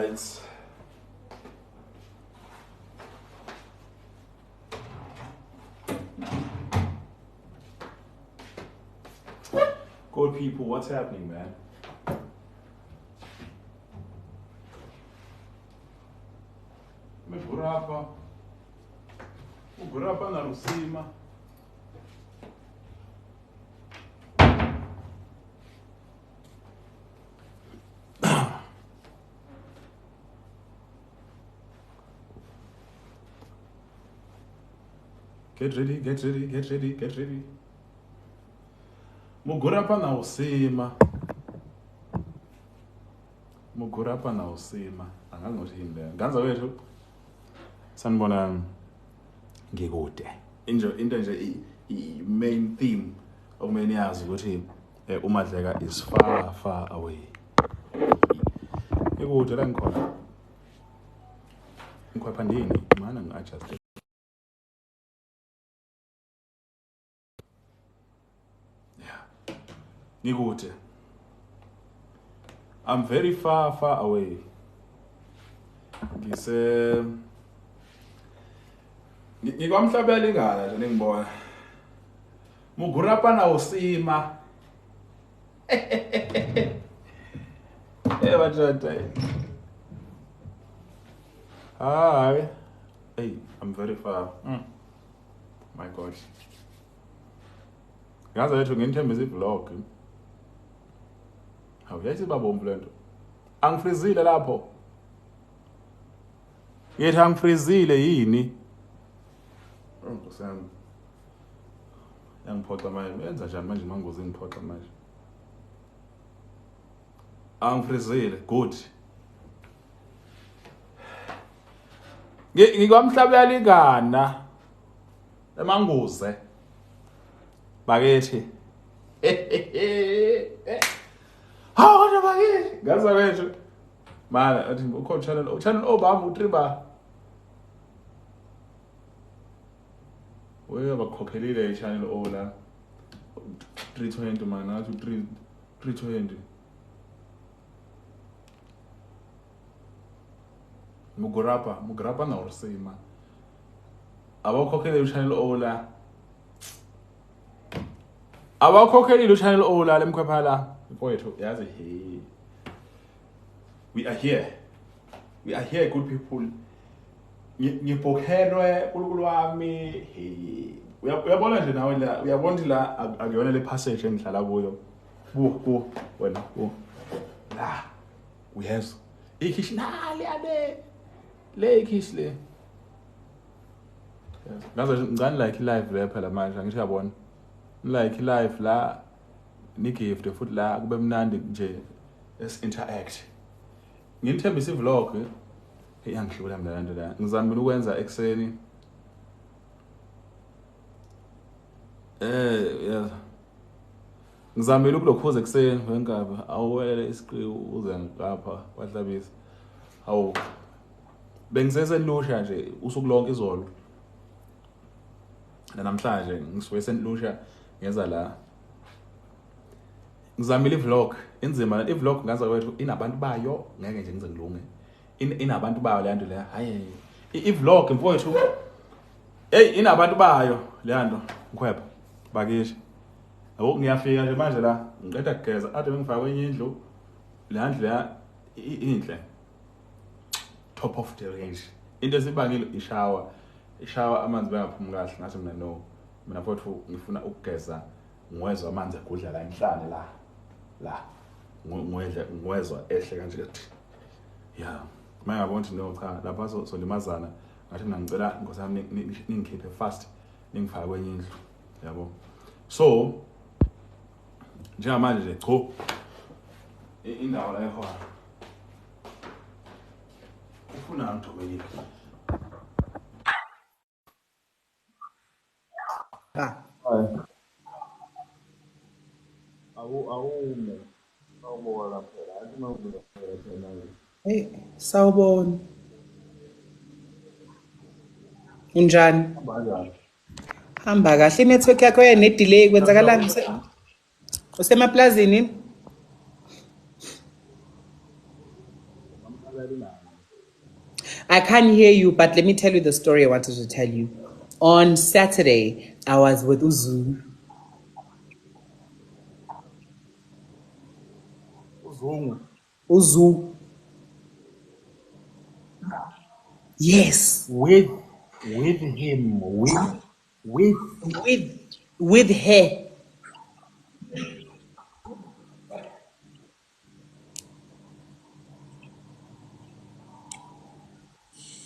balance. Good people, what's happening, man? Ugurapa na Rusima. Get ready, get ready, get ready, get ready. Mugurapa na Usima. Mugurapa na Usima. Angangothini le. Ganza wethu. Sanibona ngikude. Into nje i-main theme okumele yazi ukuthi uMadleka is far far away. Ngikude la ngikhona. Ngikhwapha ndini mana ngi-adjust. Ngikude. I'm very far away. Ngikwamhlabela ingala nje ningibona. Mugurapa na Usima. Wajata. Hi. Hey, I'm very far. My God. Ngaze wethu nginithembisa i-vlog. Awuyathi babomvu lento. Angifrizile lapho. Yethi angifrizile yini? Ngosami. Yangiphoxa manje. Yenza njani manje mangozi ngiphoxa manje? Angifrizile. Good. Ngikwamhlabela ingana. Emanguze. Bakethi. Hawu bakethi. Ngaza wethu. Mala athi ukho channel obama utriba. Wewe bakhokhelile i-channel ola 320 man athi 320. Mugurapa na Rusima. Abakhokhele i-channel ola. Abakhokhele i-channel ola lemkhwephala. Mfowethu yazi hey. We are here. We are here, good people. Ngibhokhelwe uNkulunkulu wami. Hey. Uyabona nje nawe la, uyabona la akuyona le passage engihlala kuyo. Bu wena bu. La. Uyazi. Ikhishi nali ade. Le ikhishi le. Ngaze ngani like live le phela manje ngithi yabona. Like live la nigift futhi la kube mnandi nje let's interact. Nginithembisa i-vlog yangihlula mnandi la. Ngizamile ukwenza ekseni. Yeah. Ngizamile ukulokhoza ekseni wenkaba. Awuwele isiqiwu uze ngapha wahlabisa. Hawu. Bengisesenlusha nje usuku lonke izolo. Namhlanje ngisuke senlusha ngenza la. Ngizamile i-vlog inzima i-vlog ngaza kwethu inabantu bayo ngeke nje ngize ngilunge. Inabantu bayo le nto le hayi i-vlog mfowethu hey inabantu bayo le nto ngikhwepha bakishi yabo ngiyafika nje manje la ngiqeda kugeza ade ngifaka kwenye indlu le ndlu la inhle top of the range into esibangile ishower amanzi bayaphuma kahle ngathi mina no mina mfowethu ngifuna ukugeza ngwezwa amanzi agudla la emhlane la ngwezwa ehle kanje kathi yeah mayabona ukuthi no cha lapha solimazana ngathi mina ngicela ngosami ningikhiphe fast ningifaka kwenye indlu yabo so njengamanje nje cho indawo la ekhona ufuna ngithobelile awume awubona phela athi mawuvula phela Hey, sawubona. Unjani? kanjani Hamba kahle network yakho yene delay kwenzakalani? Usemaplazini? ngamkhalela I can't hear you, but let me tell you the story I wanted to tell you. On Saturday, I was with Uzu. Uzungu. Uzu. Yes. With him. With. With her.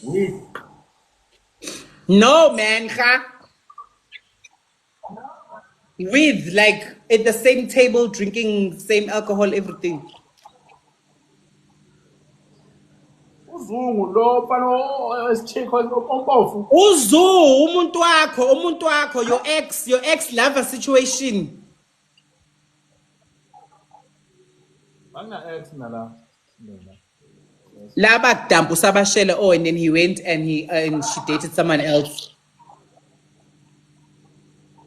With. No, man. Ha. With, like, at the same table, drinking same alcohol, everything. Uzungu lo mfana esithiko ompofu. Uzu, umuntu wakho, your ex lover situation. Angina ex nala. Laba dampu sabashele, oh, and then he went and she dated someone else.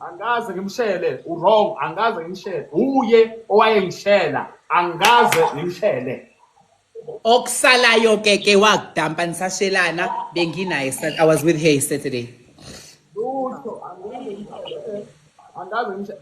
Angaze ngimshele wrong, angaze ngimshele. Uye owayengishela, angaze ngimshele. Okusalayo ke wakudampa nisashelana benginaye. I was with her Saturday. Lutho angaze ngimshele.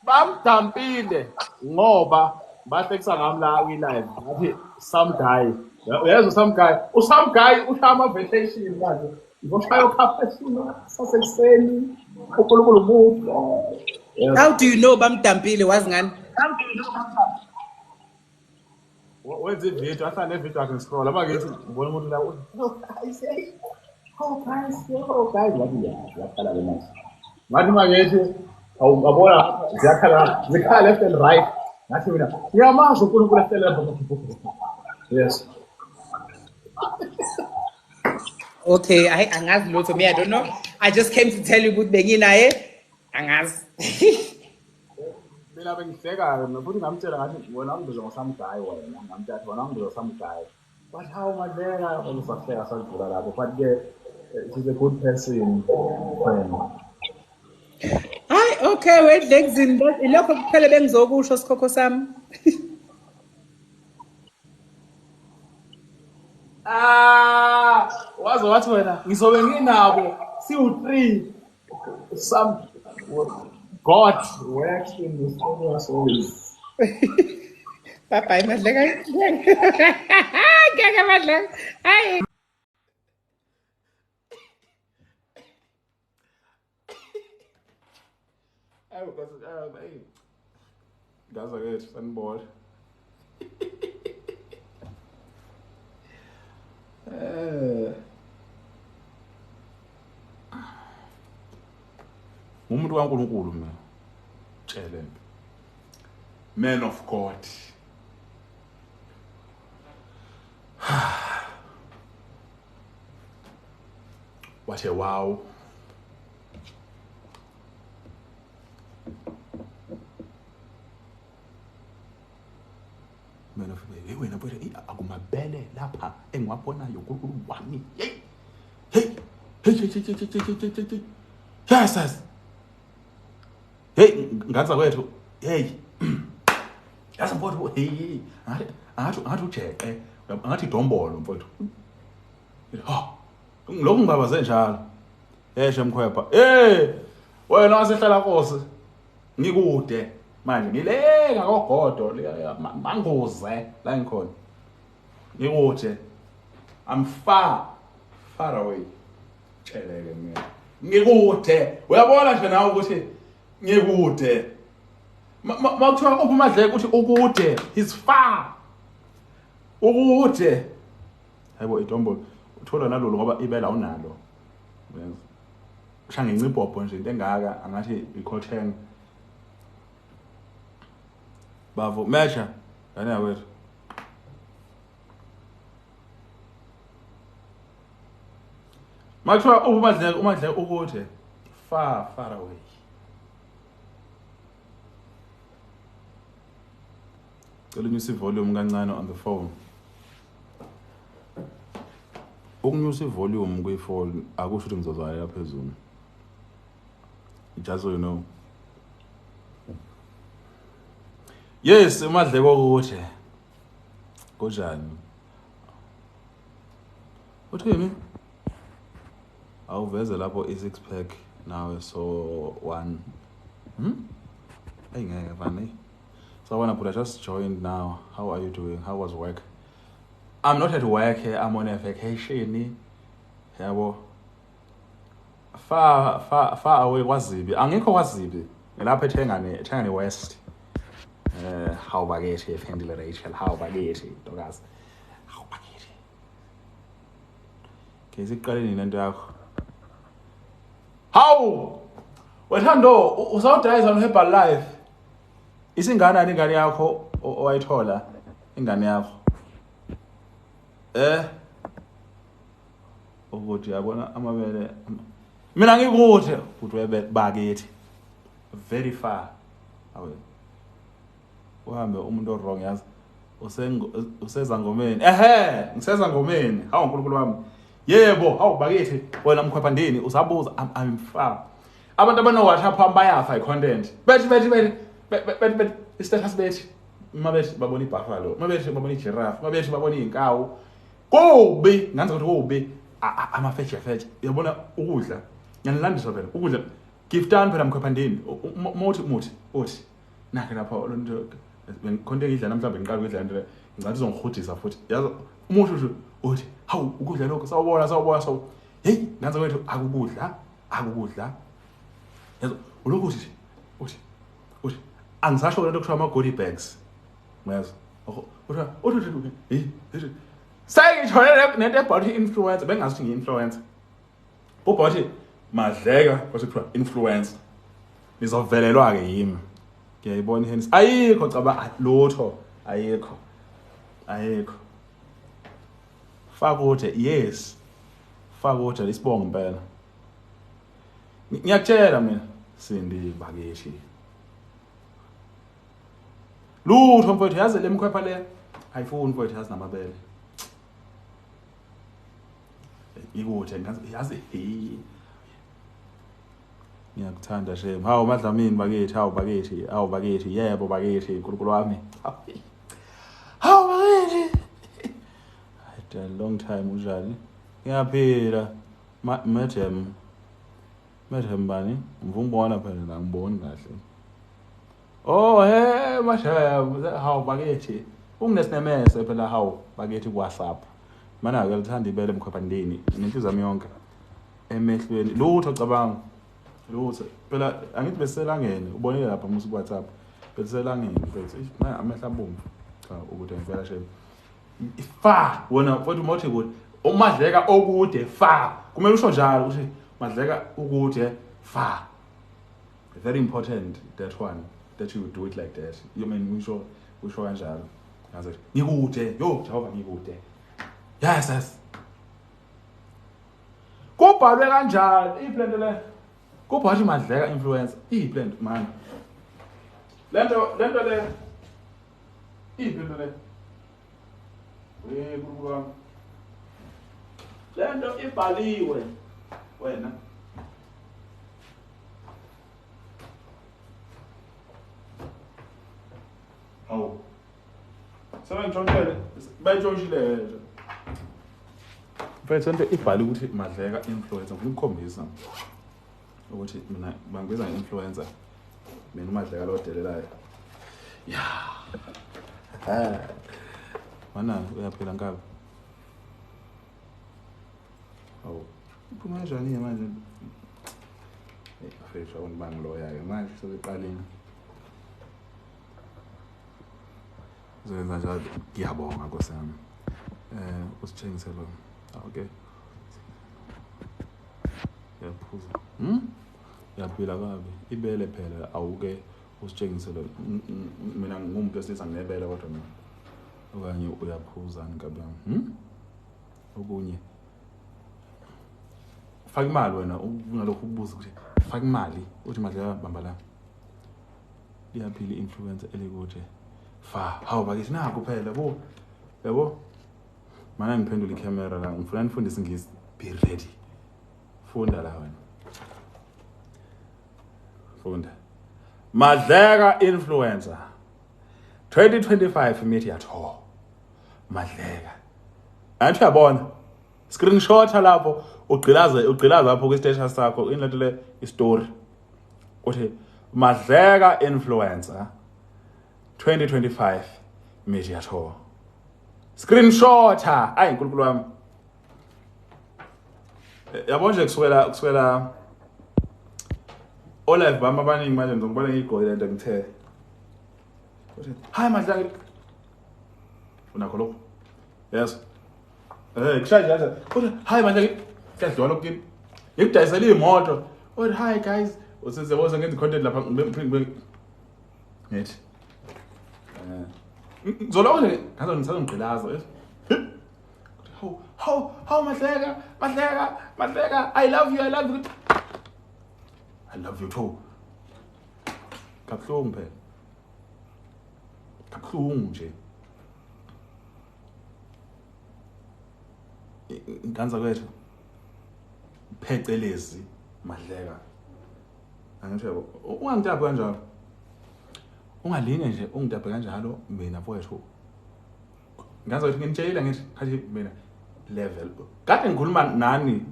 Bamdampile ngoba bahlekisa ngami la kwi-live. Ngathi some guy. Uyezwa some guy ushaya vacation manje. Ngoshaya ukhaphesini sasekuseni. uNkulunkulu muhle. How do you know bamdampile wazi ngani? Wenza ivideo ahlala nevideo yakhe scroll abakithi ngibona umuntu la guys ngathi yakhala le manje ngathi makethi awungabona zikhala left and right ngathi mina ngiyamazi uNkulunkulu ehlele yes. Okay, angazi lutho me, I don't know. I just came to tell you ukuthi benginaye angazi. Mina bengihleka futhi ngamtshela ngathi wena ngibizwa ngosam guy wena ngamthatha wena ngibizwa some guy but how madleka usahleka sadlula lapho but ke she's a good person friend. Hayi, okay, wait, Lexin, ilokho kuphela bengizokusho sikhokho sami. Wazi wathi wena ngizobe nginabo siwu3 some God works in mysterious ways. Bye Madleka. Ngeke Madleka. Hayi. Hey. Gaza ke sanibona. Umuntu kaNkulunkulu mina. Tshele. Man of God. What a wow. Man of God. Hey wena mfowethu akumabele lapha engiwabonayo uNkulunkulu wami. Hey. Yes. Hey, ngathi kwethu. Hey. Yazi mfowethu hey. Ngathi ujeqe. Ngathi dombolo mfowethu. Ha. Lokhu ngibabaze njalo. Yeshe mkhwepha. Wena wasehlala Nkosi. Ngikude manje ngilenga kogodo mangoze la ngikhona. Ngikude. I'm far away. Tsheleke mina. Ngikude. Uyabona nje nawe ukuthi ngikude. Makuthiwa uPhumadleka uthi ukude. He's far. Ukude. Hayibo idombolo. Uthola nalolu ngoba ibela unalo. Uyenza. Usha ngencibhobho nje into engaka angathi i-cotton. Bavo measure. Ngane yakwethu. Makuthiwa uMadleka ukude. Far away. Cela unyuse volume kancane on the phone. Ukunyusa volume kwi-phone akusho ukuthi ngizozwala phezulu. Just so you know. Yes, uMadleka ukude. Kunjani? Uthini? Awuveze lapho i-six pack nawe so one. Hey ngeke vani. So I just joined now. How are you doing? How was work? I'm not at work here. I'm on a vacation. Yabo. Far away kwaZibi. Angikho kwaZibi. Ngilapha eThengane West. How bakithi efendile Rachel. How bakithi ntokazi. How bakithi. Ke siqaleni lento yakho. How? Wethando usawudayisa no Herbal Life. Isinganani ingane yakho owayithola ingane yakho? Ukuthi yabona amabele mina ngikude ukuthi webele bakithi very far awe uhambe umuntu wrong yazi useza ngomeni ngiseza ngomeni hawu uNkulunkulu wami yebo hawu bakithi wena mkhwaphandini usabuza I'm far abantu abano WhatsApp bayafa icontent bethi status bethi mabethi babona ibuffalo mabethi babona igiraffe mabethi babona inkawu kubi nganze ukuthi kubi amafetshe yabona ukudla ngiyanilandisa phela ukudla giftani phela mkhwaphandini uthi nakhe lapha lonto konke ngidla namhlanje ngiqala ukudla into ngathi uzongihudisa futhi yazi umuntu uthi hawu ukudla lokho sawubona so hey nganze kwethu akukudla yazi ulokhu uthi angisasho lento kuthiwa ama goodie bags uyazi uthi hey sayithola nento about influencer bengazithi ngi-influencer ubhothi madleka kwasithiwa influencer nizovelelwa ke yimi ngiyayibona ihensi ayikho caba lutho ayikho fakuthe yes fakuthe lisibonga impela ngiyakutshela mina Sindi bakithi lutho mfowethu yazi le mkhwepha le ayifuni mfowethu yazi namabele ikude yazi ngiyakuthanda shem hawu madlamini bakithi hawu bakithi yebo bakithi uNkulunkulu wami hawu bakithi after a long time unjani ngiyaphila madam bani mvumbona phela la ngiboni kahle oh madam hawu bakithi unginesinemese phela hawu bakithi ku WhatsApp mana ake lithanda ibele mkhwaphandini nenhliziyo yami yonke emehlweni lutho cabanga lutho phela angithi beselangene ubonile lapha musu ku WhatsApp beselangene mfethu manje amehla abomvu cha ukuthi ngivela shem fa wona futhi umothi ukuthi umadleka okude fa kumele usho njalo ukuthi madleka ukude fa very important that one that you do it like that you mean usho kanjalo ngathi ngikude yo Jehova ngikude yes kubhalwe kanjalo iplante le kubhathi madleka influencer iplante man lento le iplante le kuba lento ibhaliwe wena hawu sebenjontshele bayintshontshile nje mfethu lento ibhaliwe ukuthi madleka influencer ngifuna ukukhombisa ukuthi mina bangibiza nge-influencer mina umadleka lo delelayo mana uyaphila ngabe awu uphuma kanjani manje afesha ungibangiloya ke manje sebeqaleni zenza njalo ngiyabonga nkosami usitshengise lo okay yaphuza yaphila kabi ibele phela awuke usitshengise lo mina ngumuntu esenza ngebele kodwa mina okanye uyaphuza ngabe okunye faka imali wena ungalokho ubuza ukuthi faka imali uthi madlela bamba la liyaphila influencer elikude fa hawu bakithi naku phela bo yabo mana ngiphendula icamera la ngifuna nifundise ngisi be ready funda la wena funda madleka influencer 2025 media tour madleka anti uyabona screenshot lapho ugqilaza lapho kwi-status sakho inlento le story uthi Madleka influencer 2025 media tour screenshot ayi nkulunkulu wami yabo nje kusukela olive bama abaningi manje ngizongibona ngigqoke lento ngithe uthi hi Madleka unakho lokho yes kushaje kahle uthi hi Madleka kuyadlula lokini ngikudayisela imoto uthi hi guys usizeboza ngenza content lapha ngithi ngizoloku nje ngazo ngisazongqilaza how Madleka I love you too kabuhlungu phela kabuhlungu nje inkanza kwethu phecelezi Madleka angithi yabo ungangidabhi kanjalo ungalinge nje ungidabhe kanjalo mina mfowethu ngaze ukuthi nginitshela ngithi hathi mina level kade ngikhuluma nani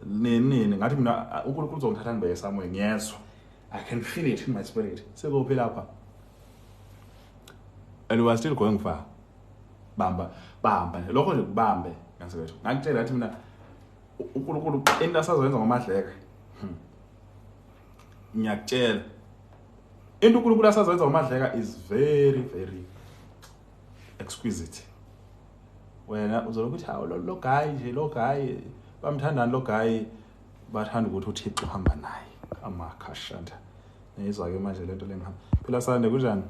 nini ngathi mina uNkulunkulu uzongithatha ngibeke somewhere ngiyezwa I can feel it in my spirit sekuphi lapha and we are still going far bamba nje lokho nje kubambe ngaze kwethu ngakutshela ngathi mina uNkulunkulu into asazoyenza ngoMadleka ngiyakutshela into uNkulunkulu asazoyenza ngoMadleka is very exquisite wena uzoloku uthi hawo lo guy bamthandani lo guy bathanda ukuthi uThixo uhamba naye amakhashanta nizwa ke manje lento lengihamba phela sande kunjani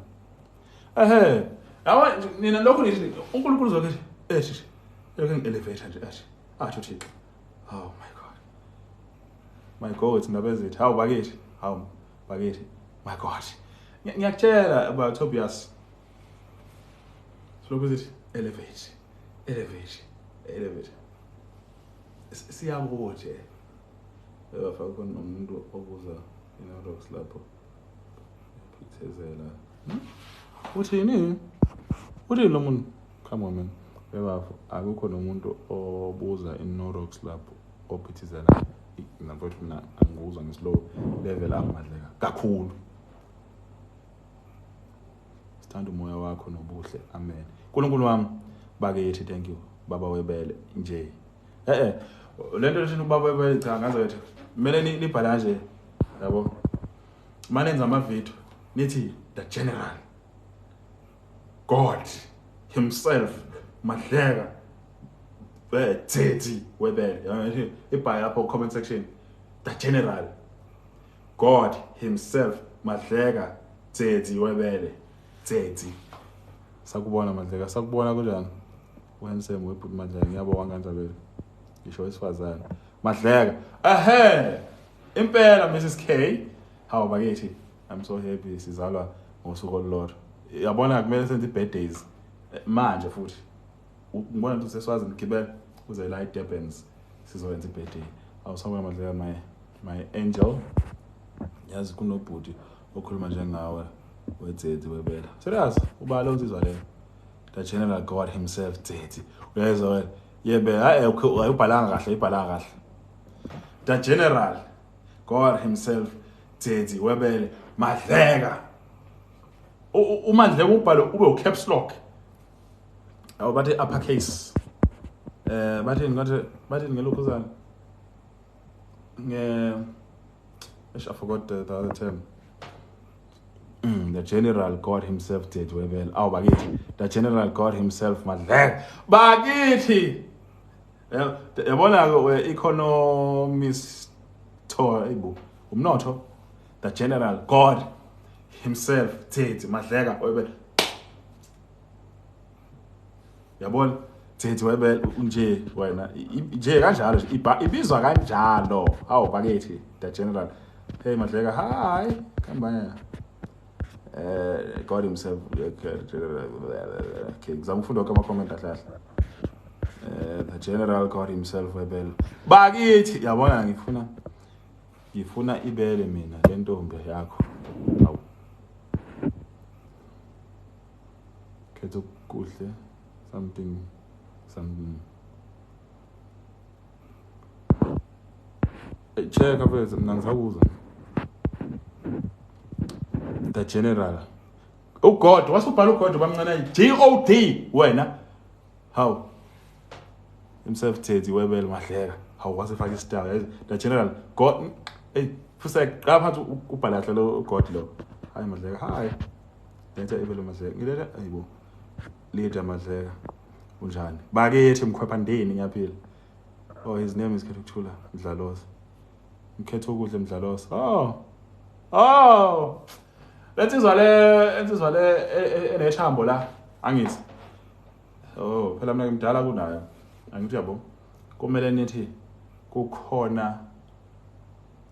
yawa nina lokho nithi uNkulunkulu uzokuthi ethi yeke ngi-elevator nje athi uThixo oh my god nabezithi hawu bakithi my god ngiyakutshela about Tobias lokho uzithi elevate siyabona nje bafaka nomuntu obuza inodox lapho phithezela uthini lo muntu come on man bebafu akukho nomuntu obuza inodox lapho ophithezela ngaphothi mina angikuzwa ngeslow level amadleka kakhulu sithanda umoya wakho nobuhle amen uNkulunkulu wami bakithi thank you baba webele nje lento lethi ubaba webele cha ngaze wethu kumele nibhala nje yabo manenza ama video nithi the general God himself Madleka Tsetsi webele ibhala lapho comment section the general God himself Madleka Tsetsi webele Tsetsi sakubona Madleka sakubona kunjani uhandsome webhuti Madleka ngiyabonga kanjalo ngisho isifazana Madleka impela Mrs K how bakithi I'm so happy sizalwa ngosuku olulodwa yabona kumele senze birthdays manje futhi ngibona ukuthi seswazi ngigibela uze la eDurbans sizoyenza ibirthday awusabona Madleka my angel yazi kunobhuti okhuluma njengawe wetsetsi webela serious ubala uzizwa le the general God himself tsetsi uyezwa wena yebe ayibhalanga kahle the general God himself tsetsi webele Madleka uMadleka ubhalo ube ucaps lock awu bathi uppercase bathi ngelokhuzana I forgot the other term the general God himself did webel awu bakithi the general God himself Madleka bakithi yabona ke economist to umnotho the general God himself did Madleka webel yabona did webel unje wena nje kanjalo ibizwa kanjalo awu bakithi the general hey Madleka hi kambanya God himself okay ngizama ukufunda kama comment ahlahla the general God himself webel bakithi yabona ngifuna ibele mina le ntombi yakho awu ketho kuhle something check mfethu mina ngisakuza the general uGod wasubhala uGod bamncane God wena how himself Teddy Webel Mahleka how wasefaka istar the general God hey futhi qala phansi ubhala kahle lo God lo hayi Mahleka hayi letha ebelo Mahleka ngiletha ayibo leader Mahleka unjani bakethi Mkhwephanteni ngiyaphila oh his name is Kethuthula Mdlalosi Mkhetho ukudle Mdlalosi oh lensizwa le enethambo la angithi oh phela mina ngimdala kunayo angithi yabo kumele nithi kukhona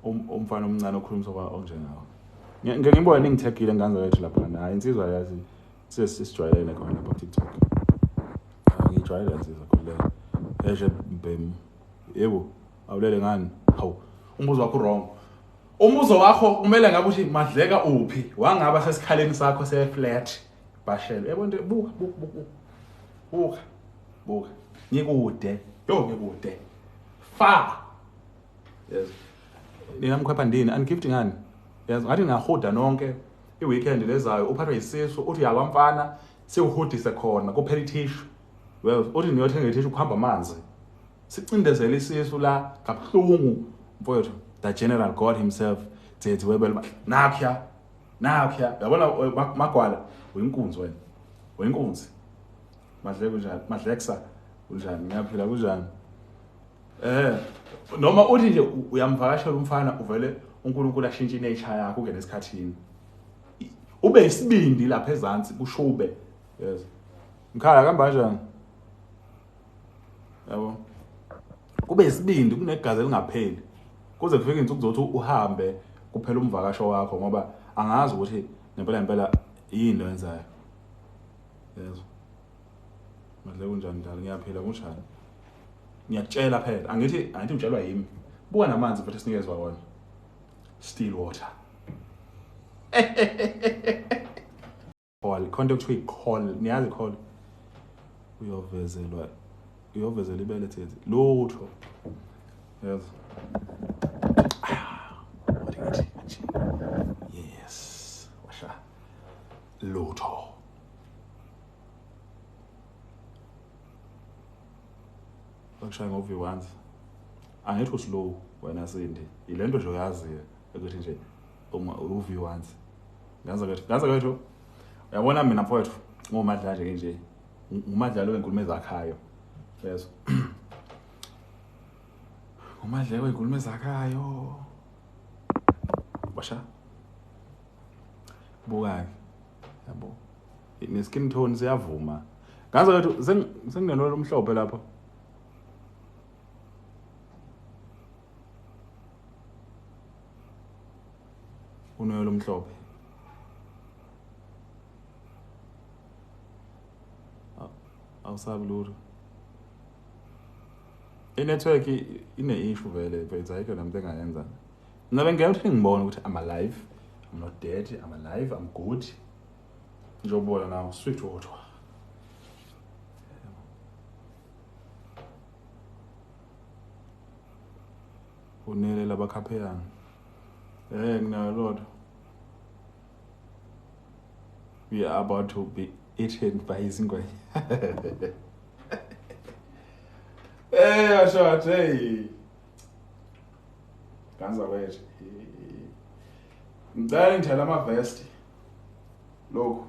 umfana omncane okhulumisa onjengawo ngibona ngithekile nganza wethu lapha na insizwa yazi sisijwayele khona lapha TikTok ngijwayele insizwa kule eje mbem yebo awulele ngani hawu umbuzo wakho wrong umbuzo wakho kumele ngabe uthi Madleka uphi wangaba sesikhaleni sakho se-flat bashelo yebo nto buka ngikude ngikude fa yes nina Mkhwephanteni anigift ngani yazi ngathi ngahoda nonke iweekend lezayo uphathwa isisu uthi yakwamfana siwuhodise khona kuphela ithishu well uthi niyothenga ithishu ukuhamba amanzi sicindezela isisu la kabuhlungu mfowethu the general God himself Teddy Webel nakhya yabona magwala uyinkunzi wena uyinkunzi Madleka unjani Madleksa unjani ngiyaphila kunjani noma uthi nje uyamvakashela umfana uvele uNkulunkulu ashintshe nature yakho ke nesikhathini ube isibindi lapha ezantsi kushube yes ngikhaya kanjani yabo kube isibindi kunegazi elingapheli kuze kufike insuku zothi uhambe kuphela umvakasho wakho ngoba angazi ukuthi ngempela yini wenzayo yezo Madleka unjani njalo ngiyaphila kunjani ngiyakutshela phela angithi ngitshelwa yimi buka namanzi futhi sinikezwa wona still water call contact we call niyazi call uyovezela ibele Teddy lutho yes yes washa lutho bakushaya ngovi-1 angithi uslow wena Sindi ilento nje uyaziyo ukuthi nje uvi-1 ngaza kwethu uyabona mina mfowethu ngomadlala nje ngumadlalo wenkulumo ezakhayo yeso umadleko wenkulumo ezakhayo basha buka yabo neskin tone siyavuma ngaza kwethu senginenolo omhlophe lapha unoyolo omhlophe awusabi lutho i-network ine-issue vele but ayikho nami engayenza ngabe ngeke ngibone ukuthi I'm alive I'm not dead I'm alive I'm good njobona nawo sweet water unele labakhapheyana nginayo lodwa we are about to be eaten by izingwe ashot ganza kwethu ngidala ngithala amavesti lokho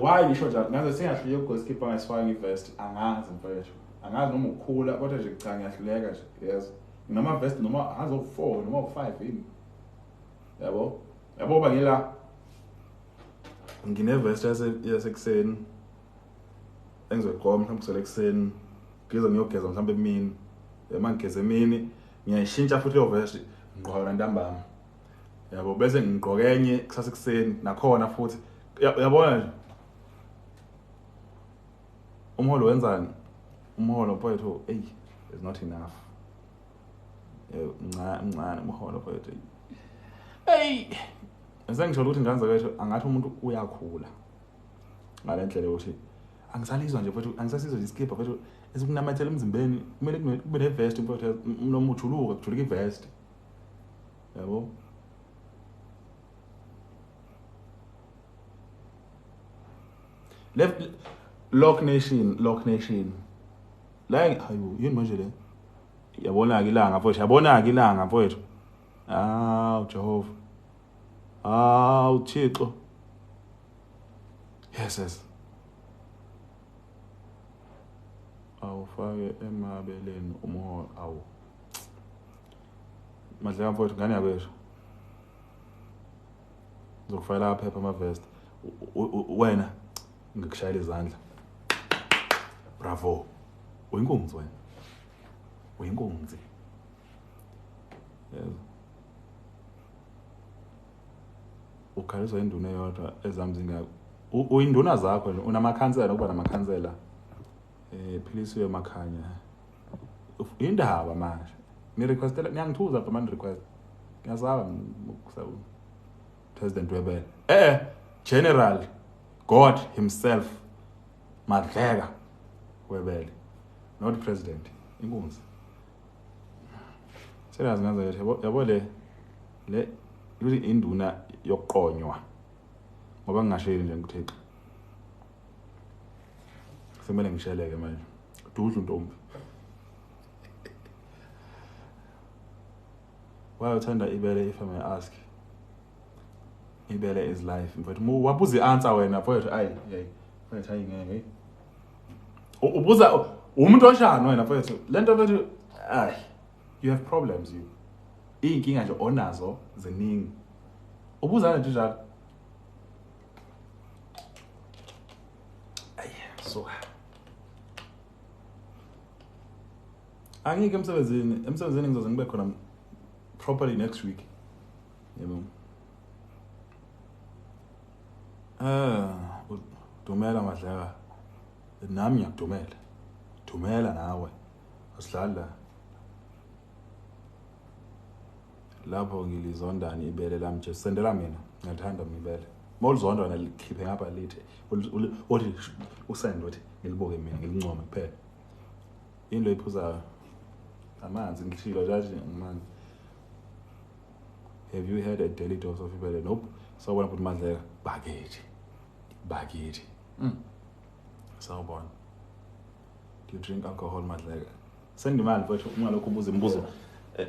why ngisho njalo ngaze singahluleka ukugosipha ngasifaka ivest angazi mfethu angazi noma ukukhula kodwa nje cha ngiyahluleka nje yes noma vest noma hazo 4 noma 5 yini yabo bangila ngine vest yasekuseni engizogqoma mhlawumbe kusele ekseni ngize ngiyogeza mhlawumbe emini mangigeza emini ngiyayishintsha futhi iyo vest ngqoka ntambama yabo bese ngigqoka enye kusasa ekseni nakhona futhi yabona nje umholo wenzani umholo mfowethu is not enough mncane umholo mfowethu ngisho ukuthi nganza kwethu angathi umuntu uyakhula ngale ndlela ukuthi angisalizwa nje mfowethu angisasizwa iskipha mfowethu esikunamathela emzimbeni kumele kube nevest mfowethu noma ujuluka kujuluka ivest yabo left Lock Nation la hayo yini manje le yabona ke ilanga mfowethu yabona ke ilanga mfowethu Jehova uThixo yes awufake emabeleni umholo awu Madlela mfowethu ngani yakwethu ngizokufayela phepha amavest wena ngikushayela izandla bravo uyinkunzi wena uyinkunzi yes ukhaliswa induna eyodwa ezamzinga uyinduna zakho unamakhansela ukuba namakhansela philisiwe emakhanya indaba manje ni requestela ngiyangithuza lapha manje request ngiyazaba ukusawu president webele general God himself Madlela webele not president inkunzi serious ngaze yabo le induna yokuqonywa ngoba ngingasheli nje ngikuthixo semele ngisheleke manje ududlu ntombi why uthanda ibele if I may ask ibele is life mfowethu wabuza ianswer wena mfowethu mfowethu ngeke ubuza umuntu oshano wena mfowethu lento mfowethu you have problems you inkinga nje onazo ziningi ubuzana nje njalo so angike emsebenzini ngizoze ngibe khona properly next week yebo Dumela Madlela nami ngiyakudumela dumela nawe asidlala lapho ngilizondani ibele lami nje sendela mina ngiyathanda mina ibele molizonda wena likhiphe ngapha lithi othi usend wathi ngiliboke mina ngilincome kuphela into iphuza amanzi ngishilo jaji man have you had a daily dose of ibele nope so wena ukuthi Madlela bakithi sawubona do you drink alcohol Madlela send imali mfowethu ungalokho ubuza imibuzo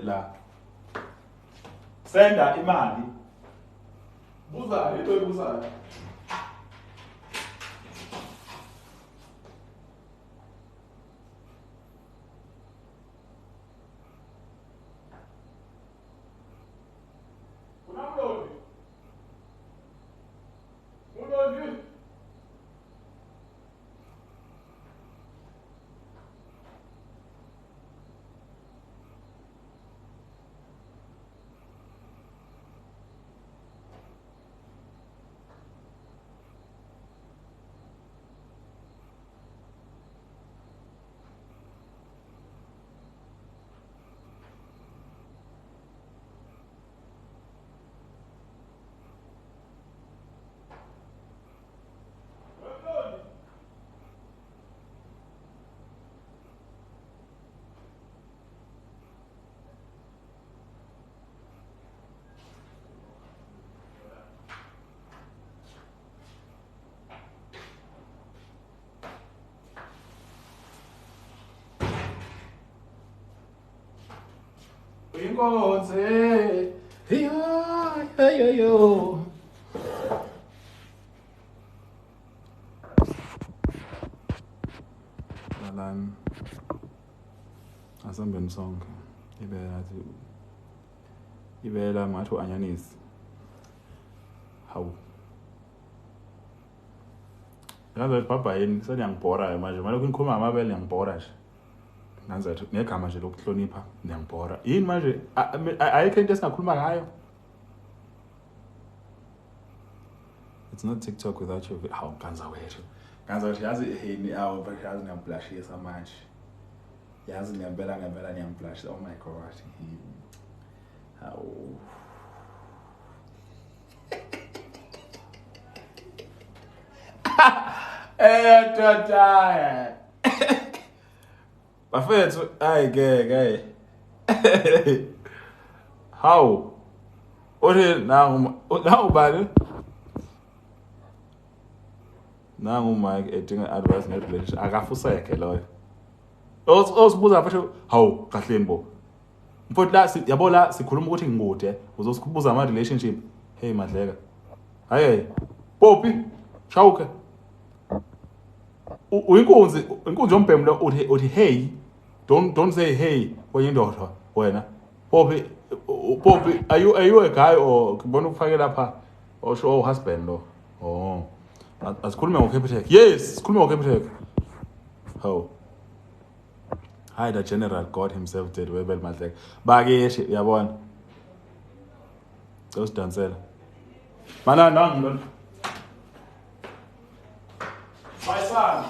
la senda imali buza into ebuzayo inkonze yo lalani asambeni sonke ibela ngathi anyanisi hawu yazi baba yini seniyangibhora manje manje kunikhuluma amabele ngiyangibhora nje nanzathi negama nje lokuhlonipha ngiyangibhora yini manje ayikho into esingakhuluma ngayo it's not TikTok without you hawu kanza wethu yazi yini yazi ngiyamblushisa manje yazi ngiyambela ngiyamblush oh my god hawu tata bafethu hayi ke how uthi nangu bani nangu Mike edinga advice nge-relationship akafuseke loyo osibuza mfethu hawu kahleni bo mfowethu la yabo la sikhuluma ukuthi ngikude uzosibuza ama relationship hey madleka hayi Poppy shawuke inkunzi yombhemu lo uthi hey don't say hey when indoda wena Poppy are you a guy or kubona ukufake lapha or show husband lo oh asikhulume ngoCapitec yes sikhuluma ngoCapitec how hi the general God himself did webel madleka bakeshi uyabona usidansela mana nangu lo my son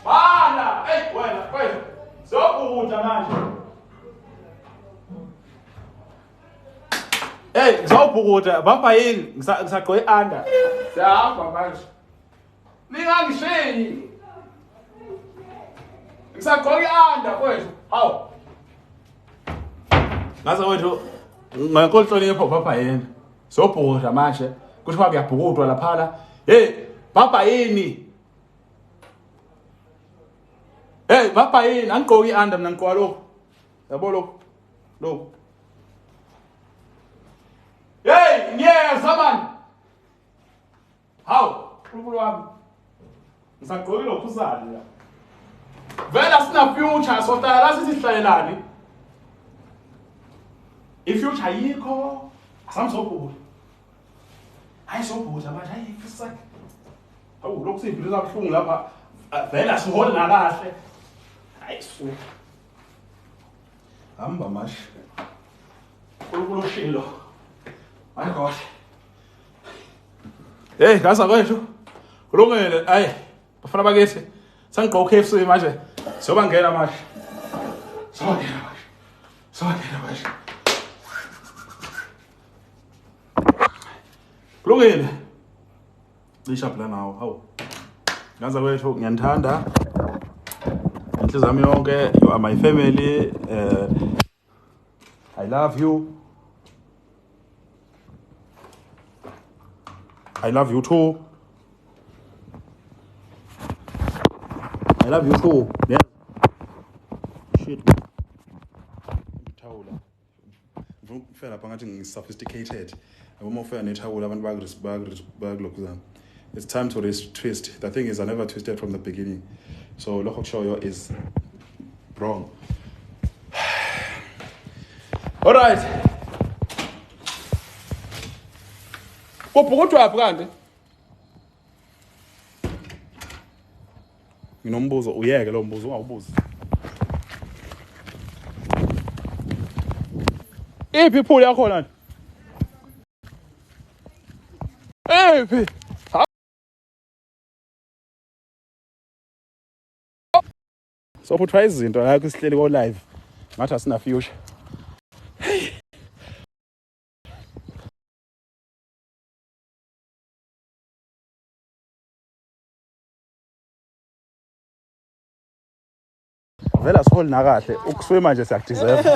Bana, hey, wena, zokuda manje. Hey, zokuda, bapha yini? Ngisaqoqa ianda. Siyahamba manje. Ningangishiyi. Ngisaqoqa ianda kwethu. Hawu. Ngaze wethu ngakolhlonipho bapha yini? Zobhuda manje. Kuthiwa kuyabhukudwa lapha. Hey, bapha yini? Hey, bapha yini? Angigqoki ianda mina ngigqoka lokho. Yabo lokho. Hey, ngiyeza man. Hawu, uNkulunkulu wami. Ngisagqoki lokho usali la. Vela sina future sotala la sisihlalelani. Ifuture ayikho. Asamsobhuda. Hayi sobhuda manje hayi kusaka. Hawu lokho siphila kabuhlungu lapha. Vela sihola nakahle. Hayi su. Hamba mash. UNkulunkulu ushilo. My God. Hey, ngasa kwethu. Kulungile, ayi. Bafana bakithi. Sangigqoka KFC manje. Soba ngena manje. Soba ngena manje. Kulungile. Lishapla nawo, hawu. Ngasa kwethu ngiyanithanda. Inhliziyo yami yonke, you are my family. I love you. I love you too. I love you too. Yeah. Shit. Ngithawula. Ngifela lapha ngathi ngisophisticated. Uma ufika nethawula abantu bakulokuzana. It's time to twist. The thing is I never twisted from the beginning. So lokho kushoyo is wrong. All right. Kophukuthwa apha kanti? Nginombuzo uyeke lo mbuzo ungawubuzi. Iphi iphula yakho lana? Iphi? So phuthwa izinto la kusihleli ko live. Ngathi asina future. Vela siholi nakahle ukuswima nje siyakudeserve.